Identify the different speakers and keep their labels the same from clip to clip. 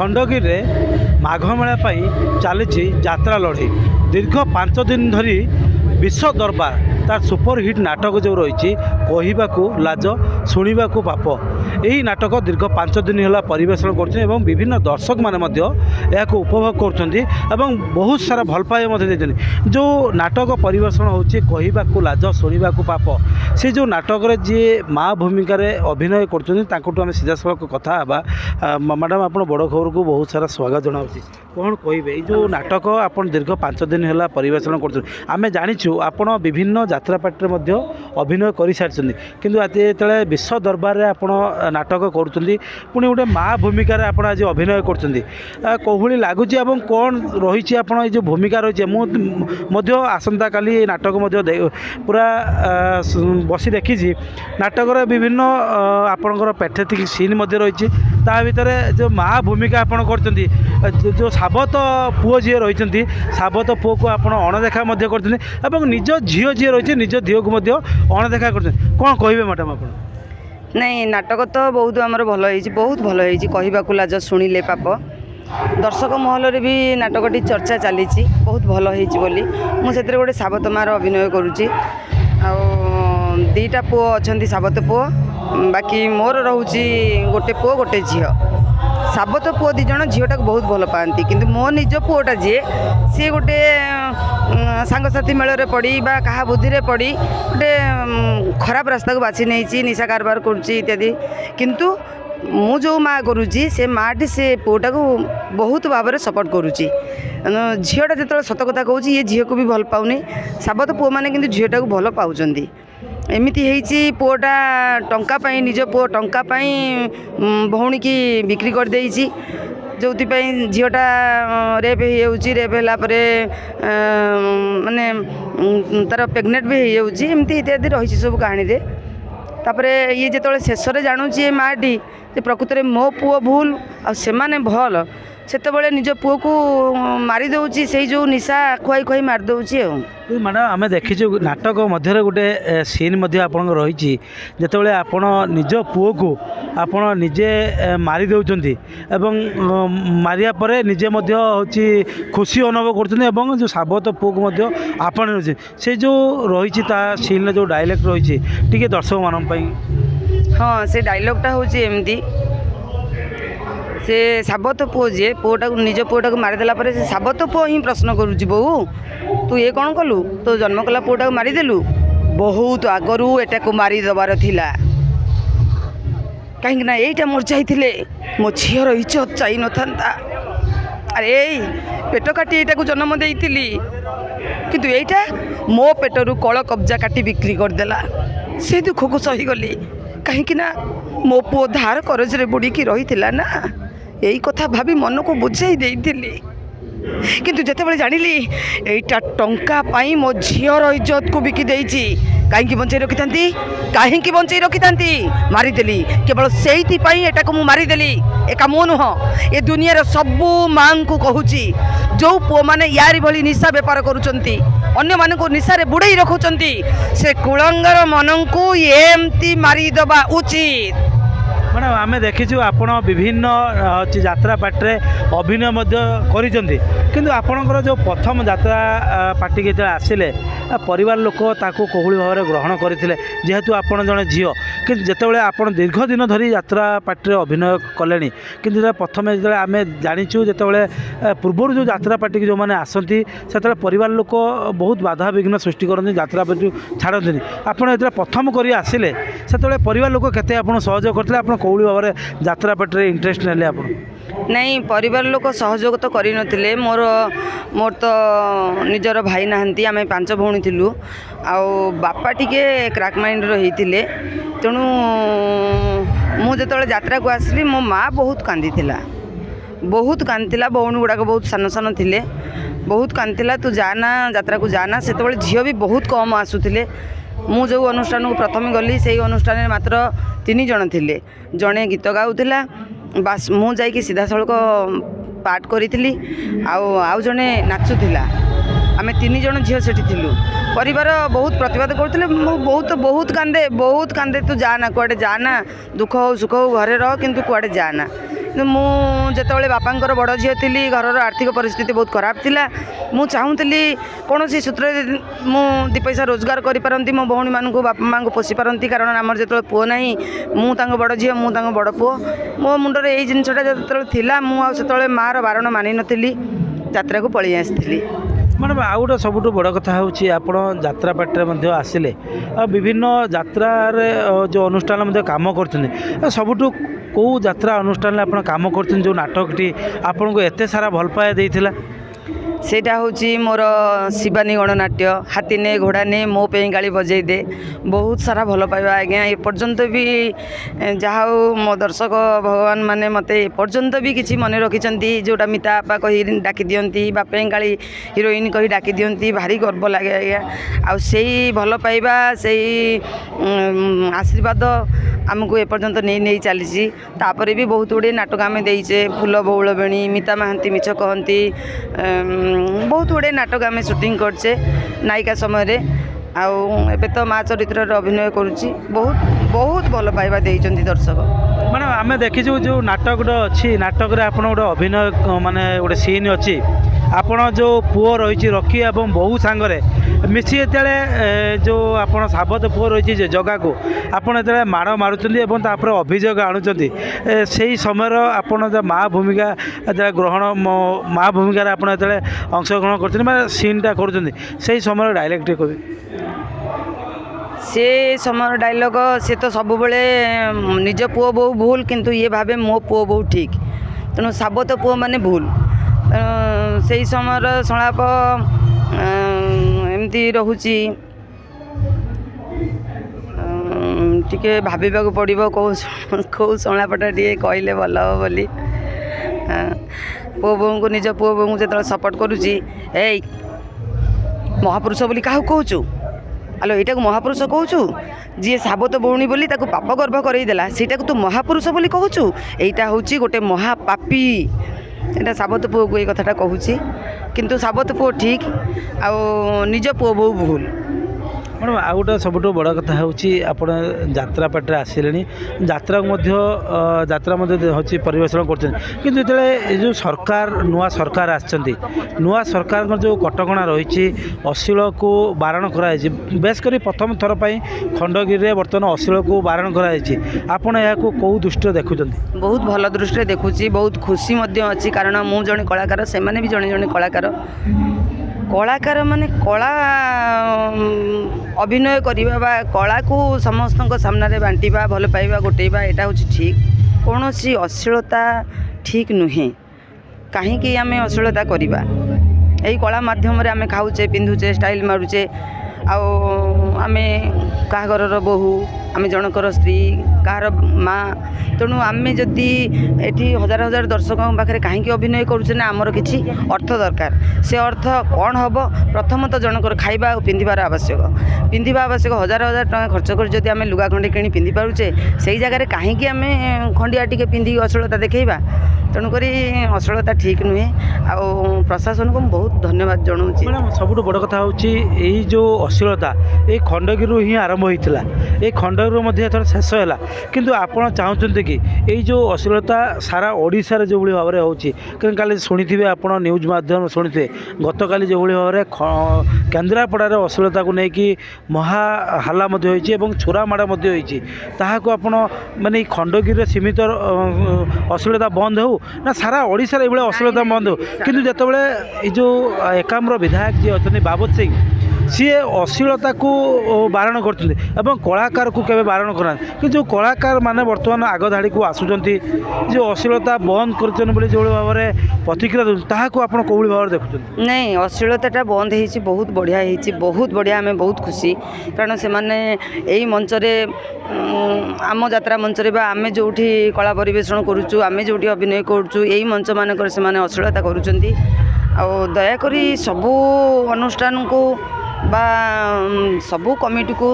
Speaker 1: खंडगिरी माघ मेला चली यात्रा लड़े दीर्घ 5 दिन धरी विश्व दरबार तार सुपरहिट नाटक जो रही कहवाकू लाज शुणा पाप यही नाटक दीर्घ 5 दिन है परिवेषण कर विभिन्न दर्शक मैंने उपभोग कर बहुत सारा भल पाए जो नाटक परिवेषण होची कहवाकू लाज शुणा पाप से जो नाटक जी माँ भूमिका अभिनय कर सीधा सड़क कथा मैडम आप बड़ खबर को बहुत सारा स्वागत जनावि कौन कहे जो नाटक आप दीर्घ 5 दिन है परिवेषण कर जाचु आप विभिन्न यात्रा पार्टी अभिनय कर सारी कि विश्व दरबार में आप नाटक करुँच पुणी गोटे माँ भूमिका आप आज अभिनय कर लगुच कौन रही आप जो भूमिका रही मुझे आसंता काली नाटक पूरा बसी देखी नाटक विभिन्न आपणकर पैथेटिक सीन रही भितर जो माँ भूमिका आप कर जो साबत पुओ जी रही साबत पुओ को आप अणदेखा कर निज झील जी रही निज झील को अणदेखा कर कौन कहे मैडम आप
Speaker 2: नहीं नाटक तो बहुत आमर भल बहुत भल कहवाकू लाज शुणिले पाप दर्शक महल भी नाटकटी चर्चा चली बहुत भल होली मुझे गोटे साबत मार अभिनय करुँची दीटा पुओ अच्छा साबत पुओ बाकी मोर रोचे गोटे पुओ गोटे झील साबत पुओ दी जन झीटा को बहुत भल पाती किंतु मो निज पुओटा जी सी गोटे सांगसाथी मेल पड़ी बा क्या बुद्धि पड़ी गोटे खराब रास्ता को बाछी नहीं निशा कारबार करुँची किंतु मु जो माँ करुँची से माँटी से पुओटा को बहुत भाव में सपोर्ट करुँची झीटा जो सत कथा कहूँ ये झील को भी भल पाऊनी साबत पुओ मैंने कि झीटा को भल पाँच एमती है पुओटा टंका पाई निज पुओ टंका पाई भौणी की बिक्री कर देइछि जो झीटा रेप रेप है माने तार प्रेग्नेंट भी होमती इत्यादि रही सब कहानी रे तापरे ये जो शेष जानूची ये माँटी प्रकृत में मो पुओ भूल आ से भल से निज पुओ को मारी दौची से जो निशा खुआई खुआई मार दौची
Speaker 1: मैडम आम देखीचु नाटक मध्य गोटे सीन आप रही जिते आप निज पुओ को आप निजे मारी दौरान मारिया पर निजे हूँ खुशी अनुभव कर जो साबत पुओ को आपण से जो रही सीन जो डायलॉग रही टी दर्शक मान
Speaker 2: हाँ से डायलॉगटा हूँ एमती से साबत पुओ जी पुओटा निज पुओटा को मारिदेला से साबत पुओ ही प्रश्न करुँच बहु तू ये कौन कलु तो जन्म कला पुओटा को मारिदेलु बहुत आगरू एटा को मारिदेवार थिला कहीं यहीटा मोर चाहिए मो झीर इज्जत चाही न था अरे पेट काटी एटा को जन्म देइतिली किंतु एटा मो पेटरू कल कब्जा काटी बिक्री करदेला से दुख को सहीगली कहीं मो पुओ धार करजरे बुड़ीकी रही ना यही कथा भाभी मन को बुझाई देइतिली किंतु जिते जानिली एटा टंका पाई मो झीर इज्जत को बिकी देइछि कहीं बंचाई रखी था कहीं बंचाई रखी था मारिदेली केवल से एटा को मारिदेली एका मो नुह ए दुनिया सबू माँ को कहूँ जो पुओ मैंने यारी भली निशा बेपार करुँच अन्य मान को निशारे बुड़े रखुंट से कुलंगर मन को एमती मारिदेवा उचित
Speaker 1: मैडम आम देखीचु आप विभिन्न यात्रा पार्टी अभिनय किंतु आपणकर जो प्रथम यात्रा पार्टी के आसिले परिवार लोक ताको कोहली भाव में ग्रहण करते जेहेतु आपड़ जड़े झील कि जिते आप दीर्घ दिन धरी यात्रा पार्टी अभिनय कले कि प्रथम जो आम जाचु जो पूर्व जो यात्रा पार्टी जो मैंने आसती से परिवार लोक बहुत बाधा विघ्न सृष्टि करते यात्रा पार्टी छाड़ती आपड़ जो प्रथम कर आसिले से परिवार लोक केते आप सहयोग करते आप कौली भाव में यात्रा पार्टी इंटरेस्ट नेले आप
Speaker 2: नहीं परिवार लोक सहयोग तो करी नथिले मोर तो निजर भाई नहांती आमे 5 भौणी थिलु आउ बापा टिके क्राक माइंड रहीतिले तेणु मु जेतले यात्रा को आसली मो माँ बहुत कांदीथिला भौणी गुड़ाक बहुत सान सान थिले बहुत कांदीथिला तू जाना यात्रा को जाना सेतबेले झियो भी बहुत कम आसुथिले मु जो अनुष्ठान को प्रथम गली से अनुष्ठान में मात्र 3 जन थिले जड़े गीत गाउथिला बास मु जाइए सीधा सड़क पार्ट करी आउ जड़े नाचुला आम 3 जन झील से परिवार बहुत प्रतिवाद करते बहुत कांदे तू जाना कुआडे जाना दुख हो सुख हो घरे रह किंतु कुआडे जाना ମୁଁ ଯେତେବେଳେ ବାପାଙ୍କର ବଡ଼ ଝିଅ ଥିଲି ଘରର ଆର୍ଥିକ ପରିସ୍ଥିତି ବହୁତ ଖରାପ ଥିଲା ମୁଁ ଚାହୁଁଥିଲି କୌଣସି ସୂତ୍ରରେ ମୁଁ ଦୁଇ ପଇସା ରୋଜଗାର କରିପାରନ୍ତି ମୋ ଭଉଣୀମାନଙ୍କୁ ବାପା ମାଆଙ୍କୁ ପୋଷି ପାରନ୍ତି କାରଣ ଆମର ଯେତେବେଳେ ପୁଅ ନାହିଁ ମୁଁ ତାଙ୍କ ବଡ଼ ଝିଅ ମୁଁ ତାଙ୍କ ବଡ଼ ପୁଅ ମୋ ମୁଣ୍ଡରେ ଏଇ ଜିନିଷଟା ଯେତେବେଳେ ଥିଲା ମୁଁ ଆଉ ସେତେବେଳେ ମାଆର ବାରଣ ମାନିନଥିଲି ଯାତ୍ରାକୁ ପଳେଇ ଆସିଥିଲି।
Speaker 1: ମ୍ୟାଡ଼ାମ୍ ଆଉ ଗୋଟେ ସବୁଠୁ ବଡ଼ କଥା ହେଉଛି ଆପଣ ଯାତ୍ରା ପାର୍ଟିରେ ମଧ୍ୟ ଆସିଲେ ଆଉ ବିଭିନ୍ନ ଯାତ୍ରାରେ ଯେଉଁ ଅନୁଷ୍ଠାନ ମଧ୍ୟ କାମ କରୁଛନ୍ତି ସବୁଠୁ କେଉଁ ଯାତ୍ରା ଅନୁଷ୍ଠାନରେ ଆପଣ କାମ କରୁଛନ୍ତି ଯେଉଁ ନାଟକଟି ଆପଣଙ୍କୁ ଏତେ ସାରା ଭଲ ପାଇବା ଦେଇଥିଲା?
Speaker 2: ସେଇଟା ହେଉଛି ମୋର ଶିବାନୀ ଗଣନାଟ୍ୟ ହାତୀନେ ଘୋଡ଼ାନେ ମୋ ପାଇଁ ଗାଳି ବଜେଇ ଦେ ବହୁତ ସାରା ଭଲ ପାଇବା ଆଜ୍ଞା ଏପର୍ଯ୍ୟନ୍ତ ବି ଯାହା ହଉ ମୋ ଦର୍ଶକ ଭଗବାନ ମାନେ ମୋତେ ଏପର୍ଯ୍ୟନ୍ତ ବି କିଛି ମନେ ରଖିଛନ୍ତି ଯେଉଁଟା ମିତା ବାପା କହି ଡାକି ଦିଅନ୍ତି ବା ପେଙ୍ଗାଳି ହିରୋଇନ୍ କହି ଡାକି ଦିଅନ୍ତି ଭାରି ଗର୍ବ ଲାଗେ ଆଜ୍ଞା ଆଉ ସେଇ ଭଲ ପାଇବା ସେଇ ଆଶୀର୍ବାଦ ଆମକୁ ଏପର୍ଯ୍ୟନ୍ତ ନେଇ ଚାଲିଛି ତାପରେ ବି ବହୁତ ଗୁଡ଼ିଏ ନାଟକ ଆମେ ଦେଇଛେ ଫୁଲ ବଉଳ ବେଣୀ ମିତା ମହାନ୍ତି ମିଛ କହନ୍ତି ବହୁତ ଗୁଡ଼ିଏ ନାଟକ ଆମେ ସୁଟିଂ କରିଛେ ନାୟିକା ସମୟରେ ଆଉ ଏବେ ତ ମା ଚରିତ୍ରରେ ଅଭିନୟ କରୁଛି ବହୁତ ବହୁତ ଭଲ ପାଇବା ଦେଇଛନ୍ତି ଦର୍ଶକ।
Speaker 1: ମ୍ୟାଡ଼ାମ୍ ଆମେ ଦେଖିଛୁ ଯେଉଁ ନାଟକଟା ଅଛି ନାଟକରେ ଆପଣ ଗୋଟେ ଅଭିନୟ ମାନେ ଗୋଟେ ସିନ୍ ଅଛି ଆପଣ ଯେଉଁ ପୁଅ ରହିଛି ରକି ଏବଂ ବୋହୂ ସାଙ୍ଗରେ ମିଶି ଯେତେବେଳେ ଯେଉଁ ଆପଣ ସାବତ ପୁଅ ରହିଛି ଯେ ଜଗାକୁ ଆପଣ ଯେତେବେଳେ ମାଡ଼ ମାରୁଛନ୍ତି ଏବଂ ତାପରେ ଅଭିଯୋଗ ଆଣୁଛନ୍ତି ସେଇ ସମୟର ଆପଣ ମା ଭୂମିକା ଯେତେବେଳେ ମା ଭୂମିକାରେ ଆପଣ ଯେତେବେଳେ ଅଂଶଗ୍ରହଣ କରୁଛନ୍ତି ମାନେ ସିନ୍ଟା କରୁଛନ୍ତି ସେଇ ସମୟର ଡାଇଲେକ୍ଟଟି କହିବେ।
Speaker 2: ସେ ସମୟର ଡାଇଲଗ ସେ ତ ସବୁବେଳେ ନିଜ ପୁଅ ବୋହୂ ଭୁଲ କିନ୍ତୁ ଇଏ ଭାବେ ମୋ ପୁଅ ବୋହୂ ଠିକ୍ ତେଣୁ ସାବତ ପୁଅ ମାନେ ଭୁଲ ସେଇ ସମୟର ସଂଳାପ ଏମିତି ରହୁଛି ଟିକେ ଭାବିବାକୁ ପଡ଼ିବ କେଉଁ ସଂଳାପଟା ଟିକେ କହିଲେ ଭଲ ହେବ ବୋଲି ପୁଅ ବୋହୂଙ୍କୁ ନିଜ ପୁଅ ବୋହୂଙ୍କୁ ଯେତେବେଳେ ସପୋର୍ଟ କରୁଛି ଏଇ ମହାପୁରୁଷ ବୋଲି କାହାକୁ କହୁଛୁ ଆଲୋ ଏଇଟାକୁ ମହାପୁରୁଷ କହୁଛୁ ଯିଏ ସାବତ ଭଉଣୀ ବୋଲି ତାକୁ ପାପ ଗର୍ଭ କରେଇଦେଲା ସେଇଟାକୁ ତୁ ମହାପୁରୁଷ ବୋଲି କହୁଛୁ ଏଇଟା ହେଉଛି ଗୋଟେ ମହାପାପୀ ଏଇଟା ସାବତ ପୁଅକୁ ଏଇ କଥାଟା କହୁଛି କିନ୍ତୁ ସାବତ ପୁଅ ଠିକ୍ ଆଉ ନିଜ ପୁଅ ବୋହୂ ଭୁଲ।
Speaker 1: ମ୍ୟାଡ଼ାମ୍ ଆଉ ଗୋଟେ ସବୁଠୁ ବଡ଼ କଥା ହେଉଛି ଆପଣ ଯାତ୍ରା ପାର୍ଟିରେ ଆସିଲେଣି ଯାତ୍ରା ମଧ୍ୟ ହେଉଛି ପରିବେଷଣ କରୁଛନ୍ତି କିନ୍ତୁ ଯେତେବେଳେ ଏ ଯେଉଁ ନୂଆ ସରକାର ଆସିଛନ୍ତି ନୂଆ ସରକାରଙ୍କର ଯେଉଁ କଟକଣା ରହିଛି ଅଶ୍ଳୀଳକୁ ବାରଣ କରାଯାଇଛି ବେଶ କରି ପ୍ରଥମ ଥର ପାଇଁ ଖଣ୍ଡଗିରିରେ ବର୍ତ୍ତମାନ ଅଶ୍ଳୀଳକୁ ବାରଣ କରାଯାଇଛି ଆପଣ ଏହାକୁ କେଉଁ ଦୃଷ୍ଟିରେ ଦେଖୁଛନ୍ତି? ବହୁତ
Speaker 2: ଭଲ ଦୃଷ୍ଟିରେ ଦେଖୁଛି ବହୁତ ଖୁସି ମଧ୍ୟ ଅଛି କାରଣ ମୁଁ ଜଣେ କଳାକାର ସେମାନେ ବି ଜଣେ ଜଣେ କଳାକାର ମାନେ କଳା ଅଭିନୟ କରିବା ବା କଳାକୁ ସମସ୍ତଙ୍କ ସାମ୍ନାରେ ବାଣ୍ଟିବା ଭଲ ପାଇବା ଗୋଟେଇବା ଏଇଟା ହେଉଛି ଠିକ୍ କୌଣସି ଅଶ୍ଳୀଳତା ଠିକ୍ ନୁହେଁ କାହିଁକି ଆମେ ଅଶ୍ଳୀଳତା କରିବା ଏଇ କଳା ମାଧ୍ୟମରେ ଆମେ ଖାଉଛେ ପିନ୍ଧୁଛେ ଷ୍ଟାଇଲ୍ ମାରୁଛେ ଆଉ ଆମେ କାହା ଘରର ବୋହୂ ଆମେ ଜଣଙ୍କର ସ୍ତ୍ରୀ କାହାର ମା ତେଣୁ ଆମେ ଯଦି ଏଠି ହଜାର ହଜାର ଦର୍ଶକଙ୍କ ପାଖରେ କାହିଁକି ଅଭିନୟ କରୁଛେ ନା ଆମର କିଛି ଅର୍ଥ ଦରକାର ସେ ଅର୍ଥ କ'ଣ ହେବ ପ୍ରଥମତଃ ଜଣଙ୍କର ଖାଇବା ଆଉ ପିନ୍ଧିବା ଆବଶ୍ୟକ ହଜାର ହଜାର ଟଙ୍କା ଖର୍ଚ୍ଚ କରି ଯଦି ଆମେ ଲୁଗା ଖଣ୍ଡେ କିଣି ପିନ୍ଧି ପାରୁଛେ ସେଇ ଜାଗାରେ କାହିଁକି ଆମେ ଖଣ୍ଡିଆ ଟିକେ ପିନ୍ଧିକି ଅଶ୍ଳୀଳତା ଦେଖେଇବା ତେଣୁକରି ଅଶ୍ଳୀଳତା ଠିକ୍ ନୁହେଁ ଆଉ ପ୍ରଶାସନକୁ ମୁଁ ବହୁତ ଧନ୍ୟବାଦ ଜଣାଉଛି।
Speaker 1: ମ୍ୟାଡ଼ାମ୍ ସବୁଠୁ ବଡ଼ କଥା ହେଉଛି ଏଇ ଯେଉଁ ଅଶ୍ଳୀଳତା ଏଇ ଖଣ୍ଡଗିରିରୁ ହିଁ ଆରମ୍ଭ ହୋଇଥିଲା ଏଇ ଖଣ୍ଡଗିରିରୁ ମଧ୍ୟ ଏଥର ଶେଷ ହେଲା କିନ୍ତୁ ଆପଣ ଚାହୁଁଛନ୍ତି କି ଏଇ ଯେଉଁ ଅଶ୍ଳୀଳତା ସାରା ଓଡ଼ିଶାରେ ଯେଉଁଭଳି ଭାବରେ ହେଉଛି କିନ୍ତୁ କାଲି ଶୁଣିଥିବେ ଆପଣ ନ୍ୟୁଜ୍ ମାଧ୍ୟମରେ ଶୁଣିଥିବେ ଗତକାଲି ଯେଉଁଭଳି ଭାବରେ କେନ୍ଦ୍ରାପଡ଼ାରେ ଅଶ୍ଳୀଳତାକୁ ନେଇକି ମହା ହାଲ୍ଲା ମଧ୍ୟ ହୋଇଛି ଏବଂ ଛୁରା ମାଡ଼ ମଧ୍ୟ ହୋଇଛି ତାହାକୁ ଆପଣ ମାନେ ଏଇ ଖଣ୍ଡଗିରିରେ ସୀମିତ ଅଶ୍ଳୀଳତା ବନ୍ଦ ହେଉ ନା ସାରା ଓଡ଼ିଶାରେ ଏଇଭଳିଆ ଅଶ୍ଳୀଳତା ବନ୍ଦ ହେଉ କିନ୍ତୁ ଯେତେବେଳେ ଏଇ ଯେଉଁ ଏକାମ୍ର ବିଧାୟକ ଯିଏ ଅଛନ୍ତି ବାବଦ ସିଂ ସିଏ ଅଶ୍ଳୀଳତାକୁ ବାରଣ କରୁଛନ୍ତି ଏବଂ କଳାକାରକୁ କେବେ ବାରଣ କରୁନାହାନ୍ତି କିନ୍ତୁ ଯେଉଁ କଳାକାରମାନେ ବର୍ତ୍ତମାନ ଆଗ ଧାଡ଼ିକୁ ଆସୁଛନ୍ତି ଯେଉଁ ଅଶ୍ଳୀଳତା ବନ୍ଦ କରୁଛନ୍ତି ବୋଲି ଯେଉଁଭଳି ଭାବରେ ପ୍ରତିକ୍ରିୟା ଦେଉଛନ୍ତି ତାହାକୁ ଆପଣ କେଉଁଭଳି ଭାବରେ ଦେଖୁଛନ୍ତି?
Speaker 2: ନାଇଁ ଅଶ୍ଳୀଳତାଟା ବନ୍ଦ ହେଇଛି ବହୁତ ବଢ଼ିଆ ଆମେ ବହୁତ ଖୁସି କାରଣ ସେମାନେ ଏଇ ମଞ୍ଚରେ ଆମ ଯାତ୍ରା ମଞ୍ଚରେ ବା ଆମେ ଯେଉଁଠି କଳା ପରିବେଷଣ କରୁଛୁ ଆମେ ଯେଉଁଠି ଅଭିନୟ କରୁଛୁ ଏଇ ମଞ୍ଚମାନଙ୍କରେ ସେମାନେ ଅଶ୍ଳୀଳତା କରୁଛନ୍ତି ଆଉ ଦୟାକରି ସବୁ ଅନୁଷ୍ଠାନକୁ ବା ସବୁ କମିଟିକୁ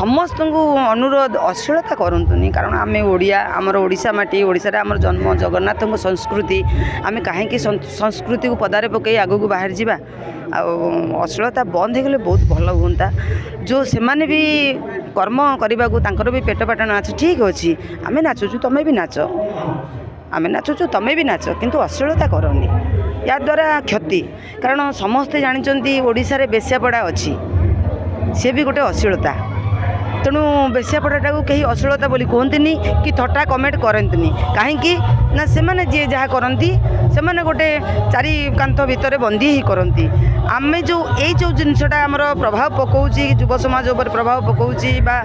Speaker 2: ସମସ୍ତଙ୍କୁ ଅନୁରୋଧ ଅଶ୍ଳୀଳତା କରନ୍ତୁନି କାରଣ ଆମେ ଓଡ଼ିଆ ଆମର ଓଡ଼ିଶା ମାଟି ଓଡ଼ିଶାରେ ଆମର ଜନ୍ମ ଜଗନ୍ନାଥଙ୍କ ସଂସ୍କୃତି ଆମେ କାହିଁକି ସଂସ୍କୃତିକୁ ପଦାରେ ପକାଇ ଆଗକୁ ବାହାରିଯିବା ଆଉ ଅଶ୍ଳୀଳତା ବନ୍ଦ ହେଇଗଲେ ବହୁତ ଭଲ ହୁଅନ୍ତା ଯେଉଁ ସେମାନେ ବି କର୍ମ କରିବାକୁ ତାଙ୍କର ବି ପେଟ ପାଟଣ ଅଛି, ଠିକ୍ ଅଛି, ଆମେ ନାଚୁଛୁ ତମେ ବି ନାଚ, ଆମେ ନାଚୁଛୁ ତମେ ବି ନାଚ, କିନ୍ତୁ ଅଶ୍ଳୀଳତା କରନି। ଏହାଦ୍ୱାରା କ୍ଷତି, କାରଣ ସମସ୍ତେ ଜାଣିଛନ୍ତି ଓଡ଼ିଶାରେ ବେଶ୍ୟାପଡ଼ା ଅଛି, ସେ ବି ଗୋଟେ ଅଶ୍ଳୀଳତା। ତେଣୁ ବେଶ୍ୟାପଡ଼ାଟାକୁ କେହି ଅଶ୍ଳୀଳତା ବୋଲି କୁହନ୍ତିନି କି ଥଟ୍ଟା କମେଣ୍ଟ କରନ୍ତିନି। କାହିଁକି ନା ସେମାନେ ଯିଏ ଯାହା କରନ୍ତି ସେମାନେ ଗୋଟେ ଚାରି କାନ୍ଥ ଭିତରେ ବନ୍ଦୀ ହେଇ କରନ୍ତି। ଆମେ ଯେଉଁ ଜିନିଷଟା ଆମର ପ୍ରଭାବ ପକାଉଛି ଯୁବ ସମାଜ ଉପରେ ପ୍ରଭାବ ପକାଉଛି ବା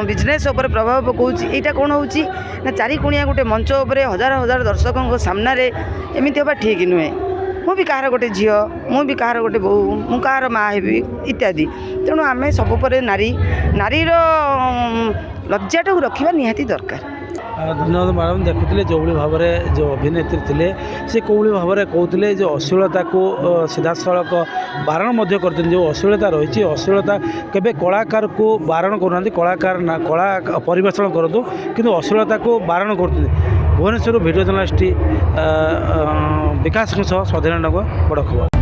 Speaker 2: ବିଜନେସ୍ ଉପରେ ପ୍ରଭାବ ପକାଉଛି, ଏଇଟା କ'ଣ ହେଉଛି ନା ଚାରିକୋଣିଆ ଗୋଟେ ମଞ୍ଚ ଉପରେ ହଜାର ହଜାର ଦର୍ଶକଙ୍କ ସାମ୍ନାରେ ଏମିତି ହେବା ଠିକ୍ ନୁହେଁ। ମୁଁ ବି କାହାର ଗୋଟେ ଝିଅ, ମୁଁ ବି କାହାର ଗୋଟେ ବୋଉ, ମୁଁ କାହାର ମାଆ ହେବି ଇତ୍ୟାଦି। ତେଣୁ ଆମେ ସବୁ ପରେ ନାରୀର ଲଜ୍ଜାଟାକୁ ରଖିବା ନିହାତି ଦରକାର।
Speaker 1: ଧନ୍ୟବାଦ ମ୍ୟାଡ଼ାମ୍। ଦେଖୁଥିଲେ ଯେଉଁଭଳି ଭାବରେ ଯେଉଁ ଅଭିନେତ୍ରୀ ଥିଲେ ସେ କେଉଁଭଳି ଭାବରେ କହୁଥିଲେ ଯେ ଅଶ୍ଳୀଳତାକୁ ସିଧାସଳଖ ବାରଣ ମଧ୍ୟ କରିଛନ୍ତି। ଯେଉଁ ଅଶ୍ଳୀଳତା ରହିଛି, ଅଶ୍ଳୀଳତା କେବେ କଳାକାରକୁ ବାରଣ କରୁନାହାନ୍ତି, କଳାକାର ନା କଳା ପରିବେଷଣ କରନ୍ତୁ, କିନ୍ତୁ ଅଶ୍ଳୀଳତାକୁ ବାରଣ କରୁଛନ୍ତି। ଭୁବନେଶ୍ୱରରୁ ଭିଡ଼ିଓ ଜର୍ଣ୍ଣାଲିଷ୍ଟ ବିକାଶଙ୍କ ସହ ସ୍ୱାଧୀନ ନଗର, ବଡ଼ ଖବର।